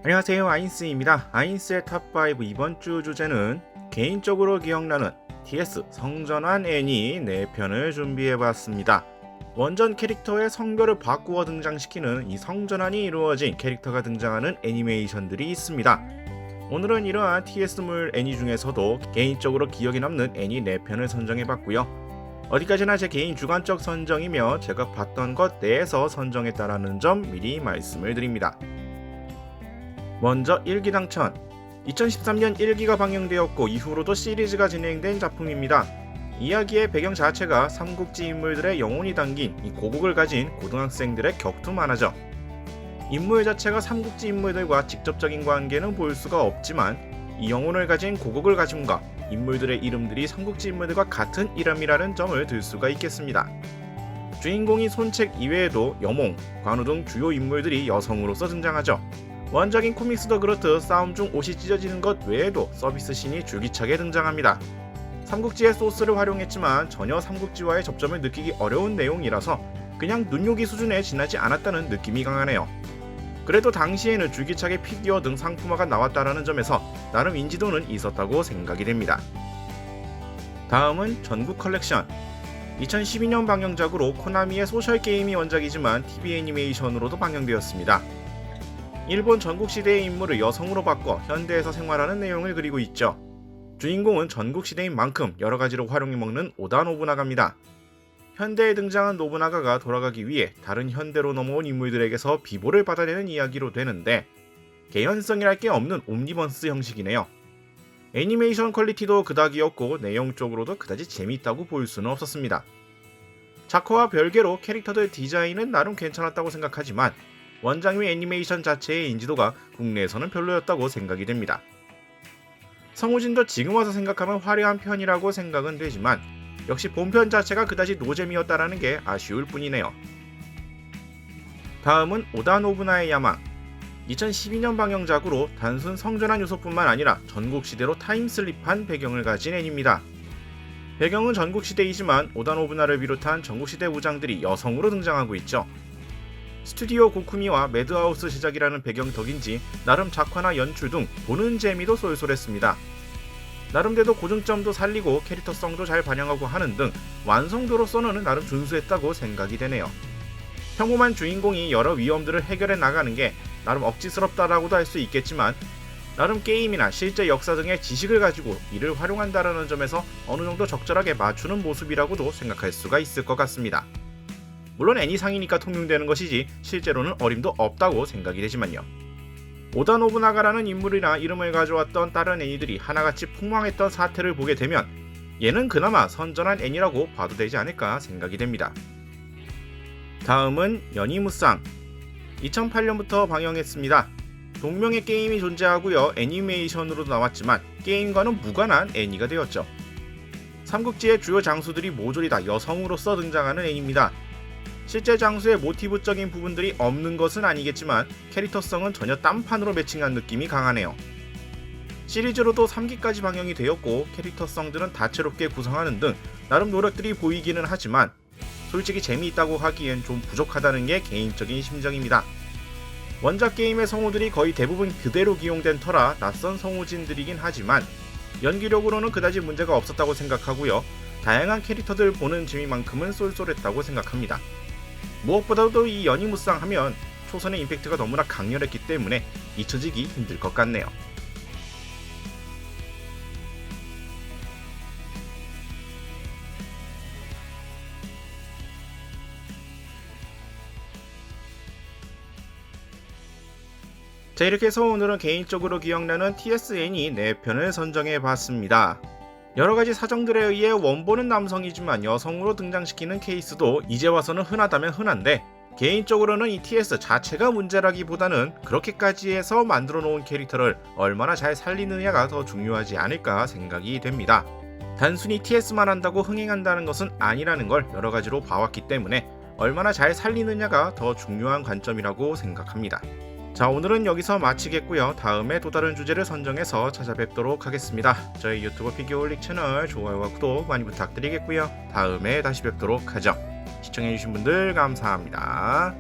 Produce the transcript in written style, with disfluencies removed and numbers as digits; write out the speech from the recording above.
안녕하세요, 아인스입니다. 아인스의 탑5 이번 주 주제는 개인적으로 기억나는 TS 성전환 애니 4편을 준비해봤습니다. 원전 캐릭터의 성별을 바꾸어 등장시키는 이 성전환이 이루어진 캐릭터가 등장하는 애니메이션들이 있습니다. 오늘은 이러한 TS물 애니 중에서도 개인적으로 기억에 남는 애니 4편을 선정해봤고요. 어디까지나 제 개인 주관적 선정이며 제가 봤던 것 내에서 선정했다라는 점 미리 말씀을 드립니다. 먼저 1기 당천. 2013년 1기가 방영되었고 이후로도 시리즈가 진행된 작품입니다. 이야기의 배경 자체가 삼국지 인물들의 영혼이 담긴 이 고국을 가진 고등학생들의 격투 만화죠. 인물 자체가 삼국지 인물들과 직접적인 관계는 볼 수가 없지만 이 영혼을 가진 고국을 가짐과 인물들의 이름들이 삼국지 인물들과 같은 이름이라는 점을 들 수가 있겠습니다. 주인공인 손책 이외에도 여몽, 관우 등 주요 인물들이 여성으로서 등장하죠. 원작인 코믹스도 그렇듯 싸움 중 옷이 찢어지는 것 외에도 서비스 씬이 줄기차게 등장합니다. 삼국지의 소스를 활용했지만 전혀 삼국지와의 접점을 느끼기 어려운 내용이라서 그냥 눈요기 수준에 지나지 않았다는 느낌이 강하네요. 그래도 당시에는 줄기차게 피규어 등 상품화가 나왔다는 점에서 나름 인지도는 있었다고 생각이 됩니다. 다음은 전국 컬렉션. 2012년 방영작으로 코나미의 소셜게임이 원작이지만 TV 애니메이션으로도 방영되었습니다. 일본 전국시대의 인물을 여성으로 바꿔 현대에서 생활하는 내용을 그리고 있죠. 주인공은 전국시대인 만큼 여러가지로 활용해먹는 오다 노부나가입니다. 현대에 등장한 노부나가가 돌아가기 위해 다른 현대로 넘어온 인물들에게서 비보를 받아내는 이야기로 되는데 개연성이랄 게 없는 옴니버스 형식이네요. 애니메이션 퀄리티도 그닥이었고 내용적으로도 그다지 재미있다고 볼 수는 없었습니다. 작화와 별개로 캐릭터들 디자인은 나름 괜찮았다고 생각하지만 원작의 애니메이션 자체의 인지도가 국내에서는 별로였다고 생각이 됩니다. 성우진도 지금 와서 생각하면 화려한 편이라고 생각은 되지만 역시 본편 자체가 그다지 노잼이었다라는 게 아쉬울 뿐이네요. 다음은 오다 노부나의 야망. 2012년 방영작으로 단순 성전환 요소뿐만 아니라 전국시대로 타임슬립한 배경을 가진 애니입니다. 배경은 전국시대이지만 오다 노부나를 비롯한 전국시대 무장들이 여성으로 등장하고 있죠. 스튜디오 고쿠미와 매드하우스 시작이라는 배경 덕인지 나름 작화나 연출 등 보는 재미도 쏠쏠했습니다. 나름대로 고증점도 살리고 캐릭터성도 잘 반영하고 하는 등 완성도로서는 나름 준수했다고 생각이 되네요. 평범한 주인공이 여러 위험들을 해결해 나가는 게 나름 억지스럽다라고도 할 수 있겠지만 나름 게임이나 실제 역사 등의 지식을 가지고 이를 활용한다라는 점에서 어느 정도 적절하게 맞추는 모습이라고도 생각할 수가 있을 것 같습니다. 물론 애니상이니까 통용되는 것이지 실제로는 어림도 없다고 생각이 되지만요. 오다 노부나가라는 인물이나 이름을 가져왔던 다른 애니들이 하나같이 폭망했던 사태를 보게 되면 얘는 그나마 선전한 애니라고 봐도 되지 않을까 생각이 됩니다. 다음은 연희무쌍. 2008년부터 방영했습니다. 동명의 게임이 존재하고요. 애니메이션으로도 나왔지만 게임과는 무관한 애니가 되었죠. 삼국지의 주요 장수들이 모조리 다 여성으로서 등장하는 애니입니다. 실제 장수의 모티브적인 부분들이 없는 것은 아니겠지만 캐릭터성은 전혀 딴판으로 매칭한 느낌이 강하네요. 시리즈로도 3기까지 방영이 되었고 캐릭터성들은 다채롭게 구성하는 등 나름 노력들이 보이기는 하지만 솔직히 재미있다고 하기엔 좀 부족하다는 게 개인적인 심정입니다. 원작 게임의 성우들이 거의 대부분 그대로 기용된 터라 낯선 성우진들이긴 하지만 연기력으로는 그다지 문제가 없었다고 생각하고요. 다양한 캐릭터들 보는 재미만큼은 쏠쏠했다고 생각합니다. 무엇보다도 이 연희무쌍 하면 초선의 임팩트가 너무나 강렬했기 때문에 잊혀지기 힘들 것 같네요. 자, 이렇게 해서 오늘은 개인적으로 기억나는 TSN이 4편을 선정해봤습니다. 여러가지 사정들에 의해 원본은 남성이지만 여성으로 등장시키는 케이스도 이제 와서는 흔하다면 흔한데 개인적으로는 이 TS 자체가 문제라기보다는 그렇게까지 해서 만들어 놓은 캐릭터를 얼마나 잘 살리느냐가 더 중요하지 않을까 생각이 됩니다. 단순히 TS만 한다고 흥행한다는 것은 아니라는 걸 여러가지로 봐왔기 때문에 얼마나 잘 살리느냐가 더 중요한 관점이라고 생각합니다. 자, 오늘은 여기서 마치겠고요. 다음에 또 다른 주제를 선정해서 찾아뵙도록 하겠습니다. 저희 유튜브 피규어홀릭 채널 좋아요와 구독 많이 부탁드리겠고요. 다음에 다시 뵙도록 하죠. 시청해주신 분들 감사합니다.